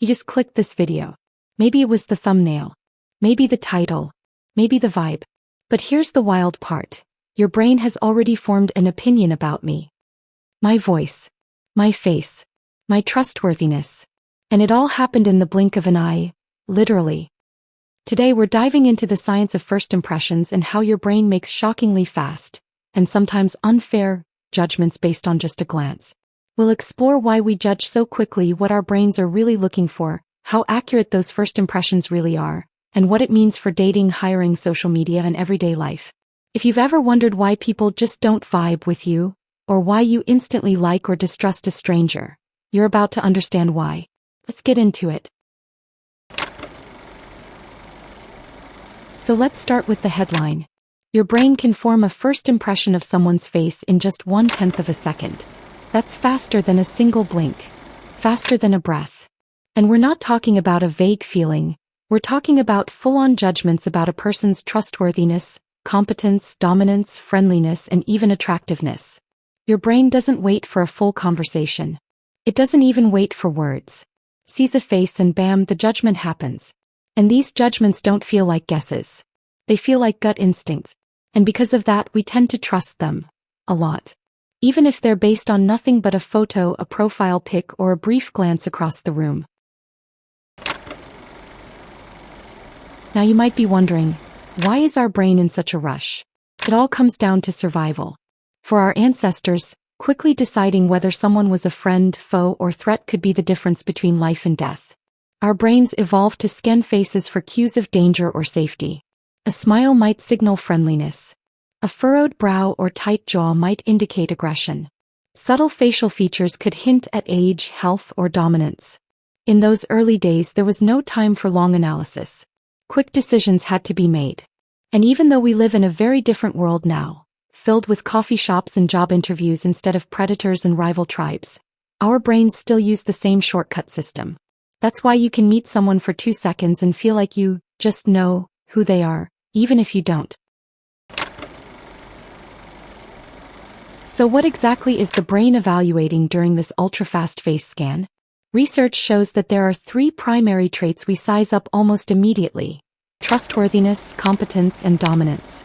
You just clicked this video. Maybe it was the thumbnail. Maybe the title. Maybe the vibe. But here's the wild part. Your brain has already formed an opinion about me. My voice. My face. My trustworthiness. And it all happened in the blink of an eye, literally. Today we're diving into the science of first impressions and how your brain makes shockingly fast, and sometimes unfair, judgments based on just a glance. We'll explore why we judge so quickly, what our brains are really looking for, how accurate those first impressions really are, and what it means for dating, hiring, social media, and everyday life. If you've ever wondered why people just don't vibe with you, or why you instantly like or distrust a stranger, you're about to understand why. Let's get into it. So let's start with the headline. Your brain can form a first impression of someone's face in just 1/10 of a second. That's faster than a single blink. Faster than a breath. And we're not talking about a vague feeling. We're talking about full-on judgments about a person's trustworthiness, competence, dominance, friendliness, and even attractiveness. Your brain doesn't wait for a full conversation. It doesn't even wait for words. Sees a face and bam, the judgment happens. And these judgments don't feel like guesses. They feel like gut instincts. And because of that, we tend to trust them. A lot. Even if they're based on nothing but a photo, a profile pic, or a brief glance across the room. Now you might be wondering, why is our brain in such a rush? It all comes down to survival. For our ancestors, quickly deciding whether someone was a friend, foe, or threat could be the difference between life and death. Our brains evolved to scan faces for cues of danger or safety. A smile might signal friendliness. A furrowed brow or tight jaw might indicate aggression. Subtle facial features could hint at age, health, or dominance. In those early days, there was no time for long analysis. Quick decisions had to be made. And even though we live in a very different world now, filled with coffee shops and job interviews instead of predators and rival tribes, our brains still use the same shortcut system. That's why you can meet someone for 2 seconds and feel like you just know who they are, even if you don't. So what exactly is the brain evaluating during this ultra-fast face scan? Research shows that there are 3 primary traits we size up almost immediately: trustworthiness, competence, and dominance.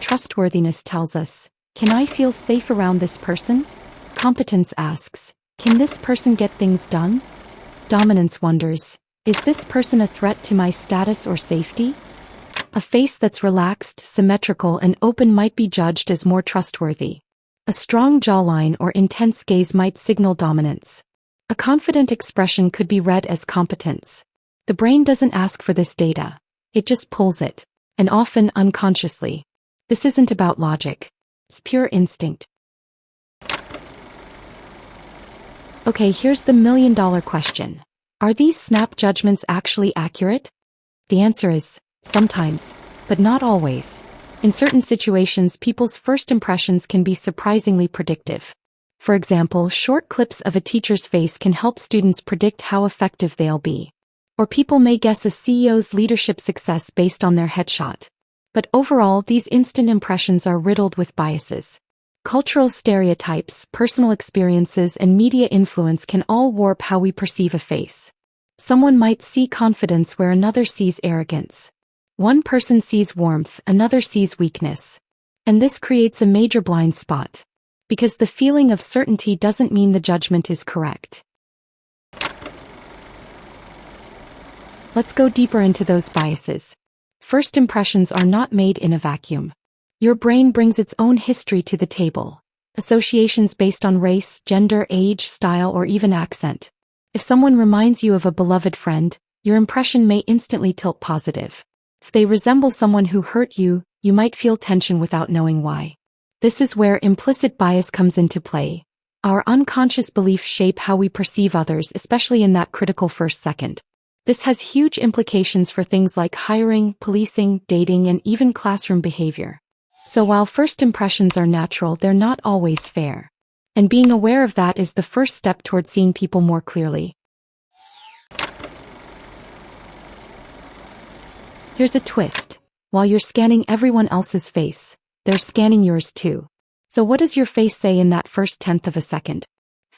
Trustworthiness tells us, can I feel safe around this person? Competence asks, can this person get things done? Dominance wonders, is this person a threat to my status or safety? A face that's relaxed, symmetrical, and open might be judged as more trustworthy. A strong jawline or intense gaze might signal dominance. A confident expression could be read as competence. The brain doesn't ask for this data. It just pulls it, and often unconsciously. This isn't about logic. It's pure instinct. Okay, here's the million-dollar question. Are these snap judgments actually accurate? The answer is, sometimes, but not always. In certain situations, people's first impressions can be surprisingly predictive. For example, short clips of a teacher's face can help students predict how effective they'll be. Or people may guess a CEO's leadership success based on their headshot. But overall, these instant impressions are riddled with biases. Cultural stereotypes, personal experiences, and media influence can all warp how we perceive a face. Someone might see confidence where another sees arrogance. One person sees warmth, another sees weakness. And this creates a major blind spot. Because the feeling of certainty doesn't mean the judgment is correct. Let's go deeper into those biases. First impressions are not made in a vacuum. Your brain brings its own history to the table. Associations based on race, gender, age, style, or even accent. If someone reminds you of a beloved friend, your impression may instantly tilt positive. If they resemble someone who hurt you, you might feel tension without knowing why. This is where implicit bias comes into play. Our unconscious beliefs shape how we perceive others, especially in that critical first second. This has huge implications for things like hiring, policing, dating, and even classroom behavior. So while first impressions are natural, they're not always fair. And being aware of that is the first step toward seeing people more clearly. Here's a twist. While you're scanning everyone else's face, they're scanning yours too. So what does your face say in that first 1/10 of a second?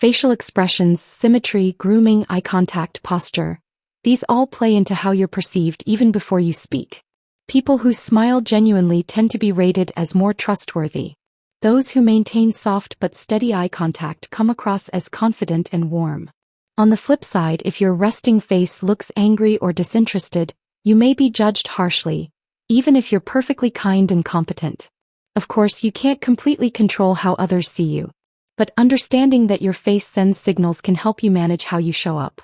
Facial expressions, symmetry, grooming, eye contact, posture. These all play into how you're perceived even before you speak. People who smile genuinely tend to be rated as more trustworthy. Those who maintain soft but steady eye contact come across as confident and warm. On the flip side, if your resting face looks angry or disinterested, you may be judged harshly, even if you're perfectly kind and competent. Of course, you can't completely control how others see you, but understanding that your face sends signals can help you manage how you show up.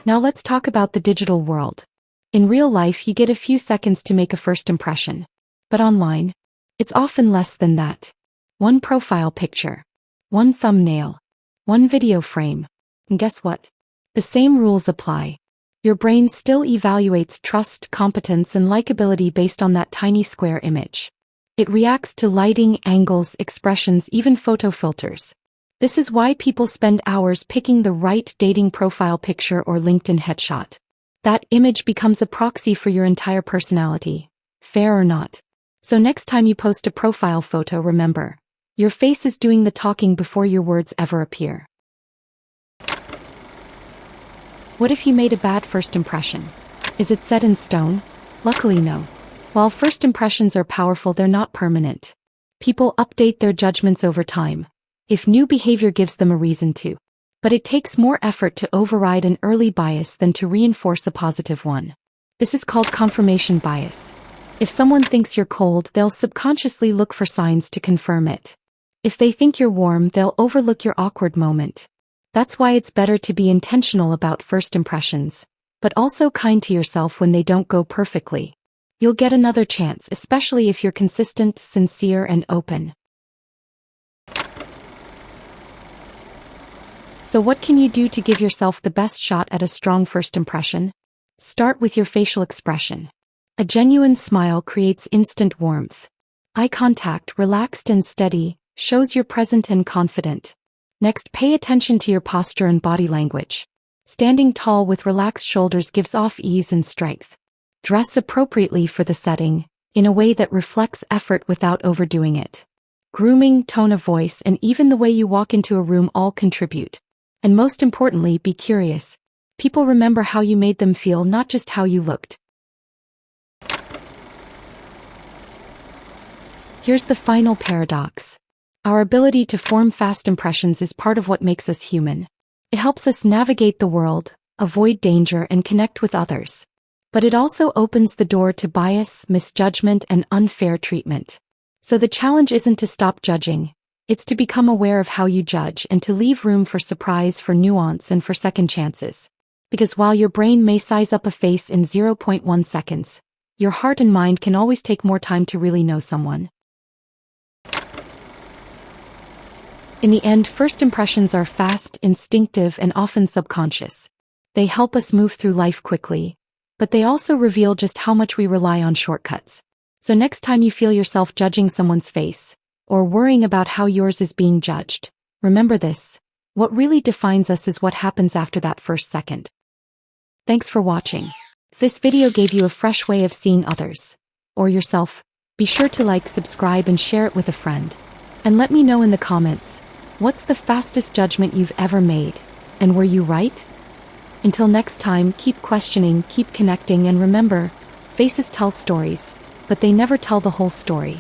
Now let's talk about the digital world. In real life, you get a few seconds to make a first impression. But online, it's often less than that. One profile picture, one thumbnail, one video frame. And guess what? The same rules apply. Your brain still evaluates trust, competence, and likability based on that tiny square image. It reacts to lighting, angles, expressions, even photo filters. This is why people spend hours picking the right dating profile picture or LinkedIn headshot. That image becomes a proxy for your entire personality, fair or not. So next time you post a profile photo, remember, your face is doing the talking before your words ever appear. What if you made a bad first impression? Is it set in stone? Luckily, no. While first impressions are powerful, they're not permanent. People update their judgments over time, if new behavior gives them a reason to. But it takes more effort to override an early bias than to reinforce a positive one. This is called confirmation bias. If someone thinks you're cold, they'll subconsciously look for signs to confirm it. If they think you're warm, they'll overlook your awkward moment. That's why it's better to be intentional about first impressions, but also kind to yourself when they don't go perfectly. You'll get another chance, especially if you're consistent, sincere, and open. So what can you do to give yourself the best shot at a strong first impression? Start with your facial expression. A genuine smile creates instant warmth. Eye contact, relaxed and steady, shows you're present and confident. Next, pay attention to your posture and body language. Standing tall with relaxed shoulders gives off ease and strength. Dress appropriately for the setting, in a way that reflects effort without overdoing it. Grooming, tone of voice, and even the way you walk into a room all contribute. And most importantly, be curious. People remember how you made them feel, not just how you looked. Here's the final paradox. Our ability to form fast impressions is part of what makes us human. It helps us navigate the world, avoid danger, and connect with others. But it also opens the door to bias, misjudgment, and unfair treatment. So the challenge isn't to stop judging. It's to become aware of how you judge and to leave room for surprise, for nuance, and for second chances. Because while your brain may size up a face in 0.1 seconds, your heart and mind can always take more time to really know someone. In the end, first impressions are fast, instinctive, and often subconscious. They help us move through life quickly, but they also reveal just how much we rely on shortcuts. So next time you feel yourself judging someone's face, or worrying about how yours is being judged, remember this: what really defines us is what happens after that first second. Thanks for watching. If this video gave you a fresh way of seeing others, or yourself, be sure to like, subscribe, and share it with a friend. And let me know in the comments, what's the fastest judgment you've ever made, and were you right? Until next time, keep questioning, keep connecting, and remember, faces tell stories, but they never tell the whole story.